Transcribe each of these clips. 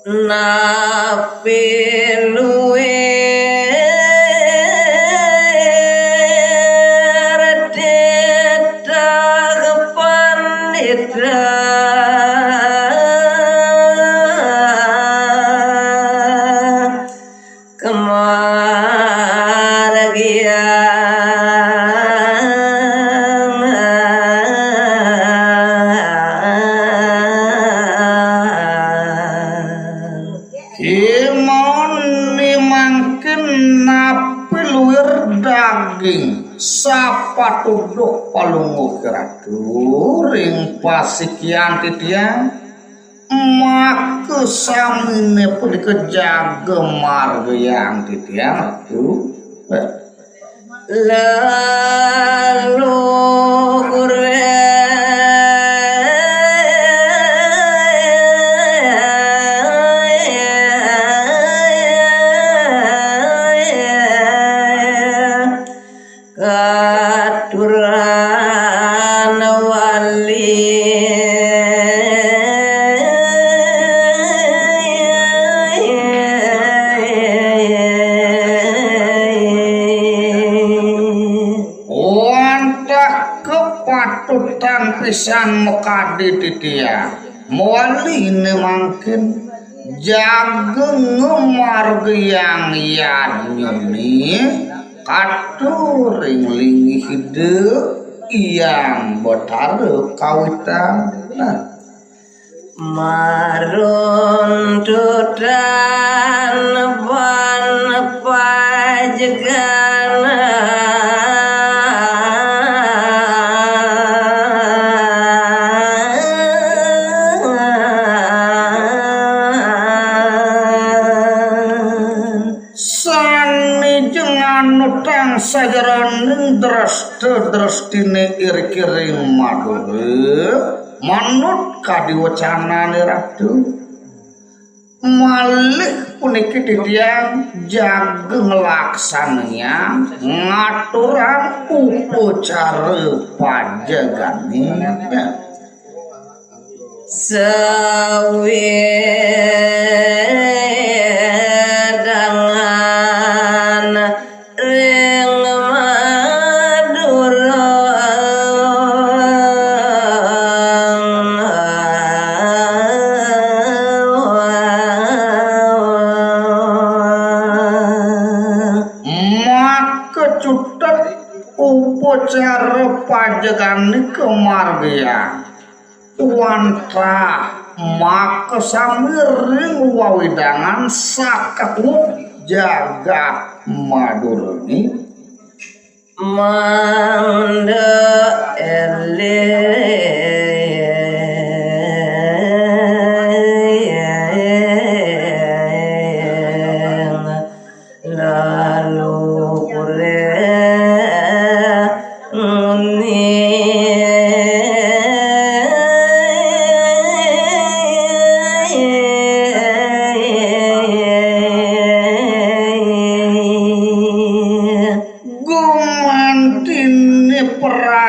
napi luwe redeta kepanitra sapa tuduk palungu keratu ring pasikian titiang maka samine pun kejaga marga yang titiang itu lalu katuran wali wantah kepatutan pisan mekadi titia wali ini mungkin jaga ngemarga yang nyeni katuring lingi hidup yang botaru kawitan marun tudan ban pajegana sajaran drastine irkiring madure manut kadiwacana ratu malih puniki titiang jaga ngelaksananya ngaturan upacara pajagani sawe upacara pajagani kemargian wanta maka samiring wawidangan sakaku jaga maduruni manda ele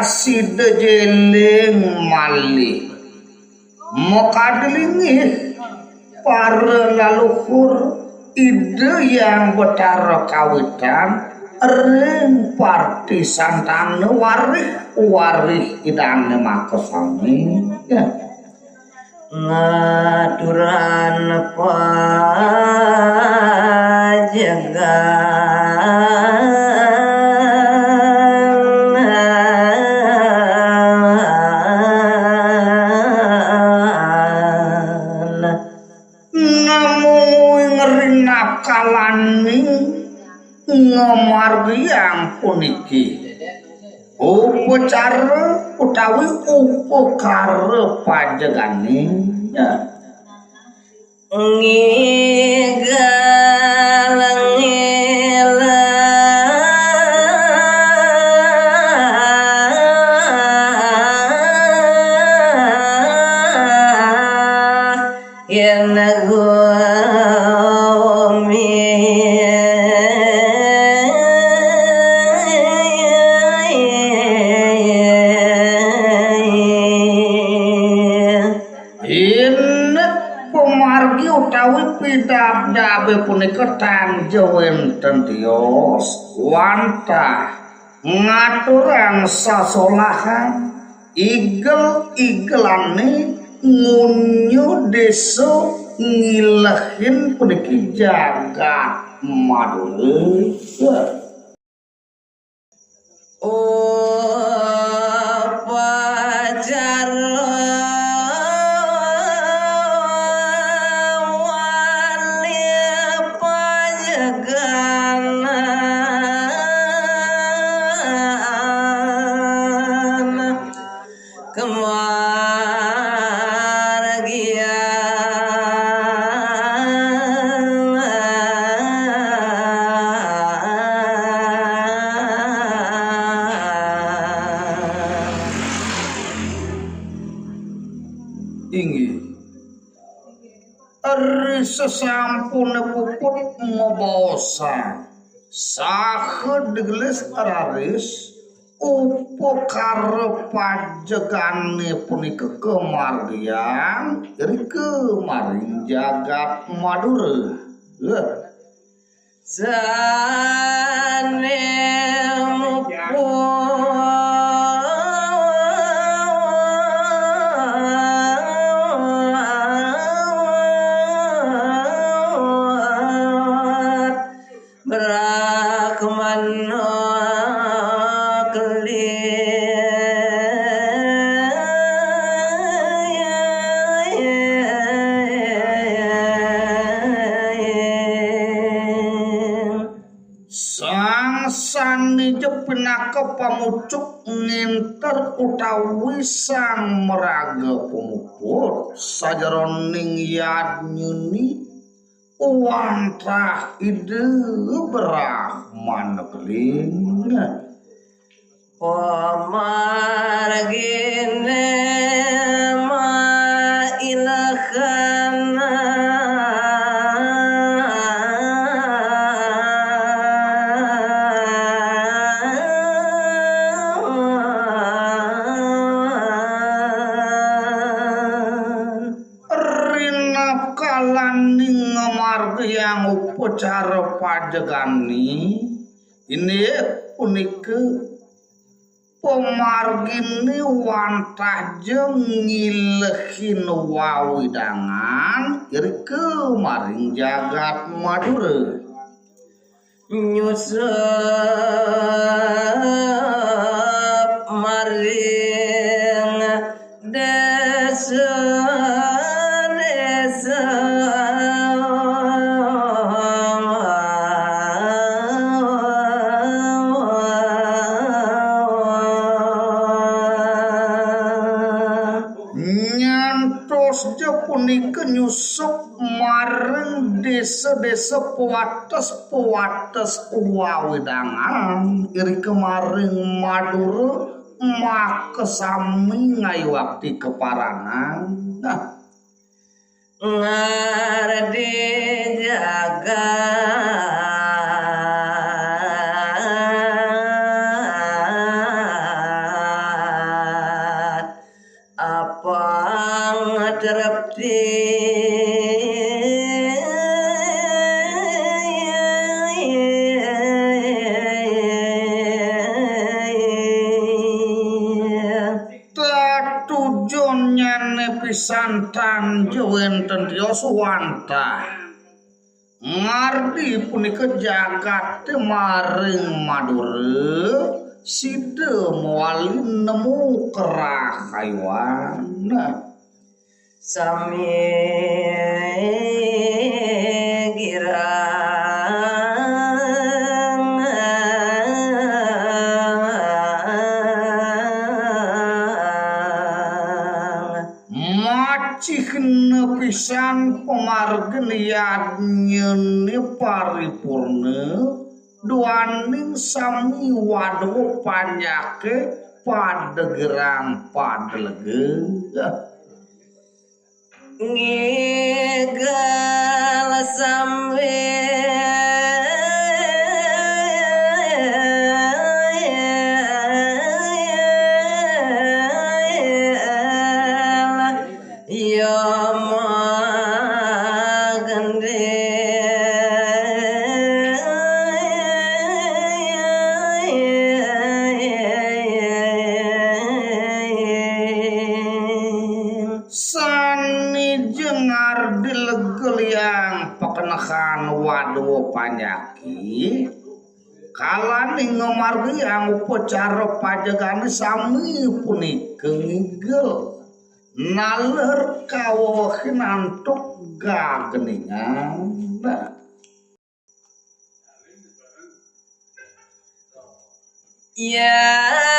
sida jeleng malih mokadlingi para leluhur ide yang betara kawitan ring parti santane warih idane makasami ya ngaturan pajagan ngomargi yang puniki upacara utawi upakara pajagani Pemargi utawi pidabdabe punika tanja wonten tiyos wantah ngaturang sasolahan igel-igelane ngunyu desa ngilehin puniki jagat madure. Pajar wali panjaganan inggih eri sesampune puput mabaosa saha degelis araris upakara pajegane punika kemargian iri kemarin jagat madura sane sani jepinaka pamucuk nginter utawi sang meraga pemuput sajaroning yadnyuni wantah ide berahman keling pamargine ma ilahana kalaning marga upacara pajegani ini punika pemargine wantah jeung ngilehin wawidangan iri kemaring jagat madura nyusep maring desa punika nyusup mareng desa-desa puates-puates wawidangan iri kemaring madura makesami ngayuakti keparanan ngardi jagat apa ngaterapti pisan tanja wonten tiyos wantah ngardi punika jagat maring madura sida moali nemu kerahayuan sami cihna pisan pemargen yadnyeni paripurna duaning sami wadwa panyake padegerang padelege ngegal samwe Yama jengar dilegel yang pekenakan waduh panyaki kalani ngemargi yang upacara pajagani sami punikeun ngigel naler kawohin antuk gageningan ya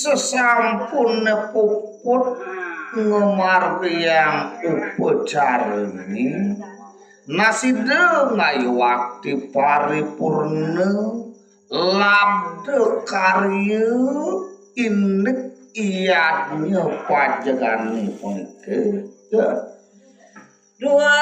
sesampun puput ngemargiang upacarani nasida ngayuwakti paripurna labde karya inek iadnya pajagani punike dua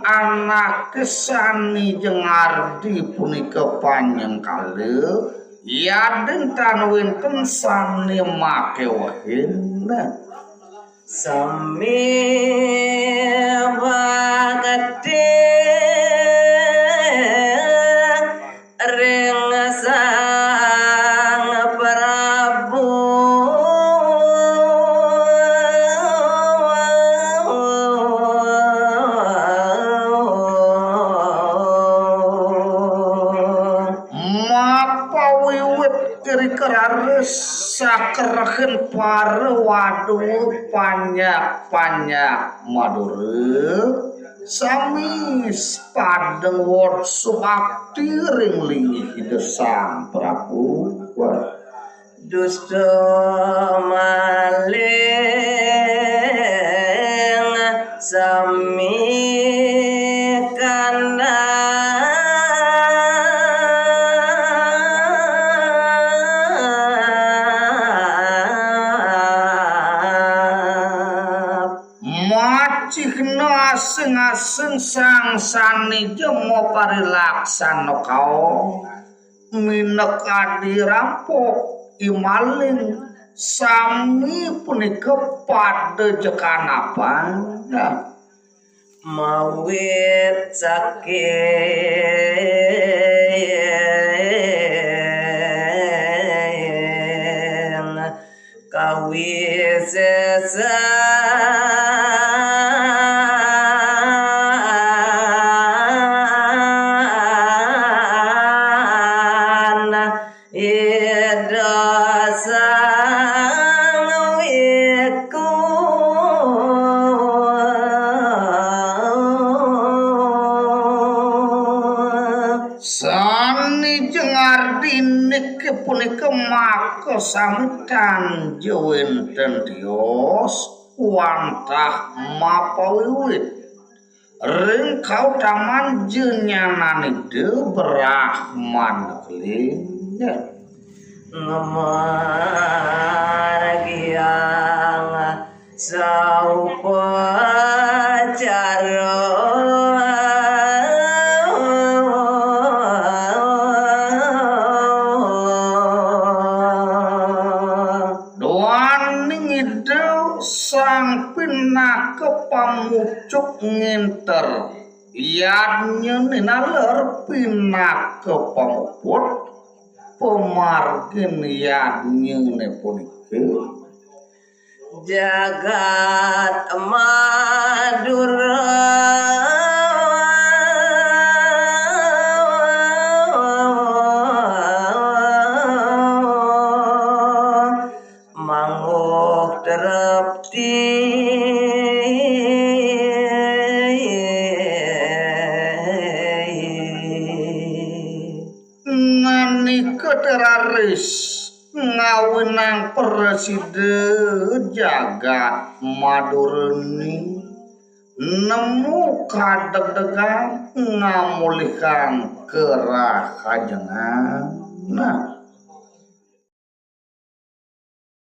anak kesani jengar di punika panjang kali yaden tanwinten sani make wahin sami bagati ring sang Prabu sakerakeun para waduh panyak madure sami padeng word subakti ring linggih desang Prabu dusta maling sami kana aseng-aseng sang sani jemo parilaksana kao minek adi rampok imaling sami punika pada jekanapan mawit saking kawisesa punika maka samitan jawenten Dios wantah mapawiwit ring kautaman jenyanani de Brahman keling ngamargiang saupacara sang pinaka pamucuk nginter yadnya ninaler pinaka pamuput pemargin yadnya nepunike jagat emas Madura manguh terepti ngani keteraris ngawinang presiden jagat Madurni nemu kadeg-degan ngamulihkan kerahajangan. Nah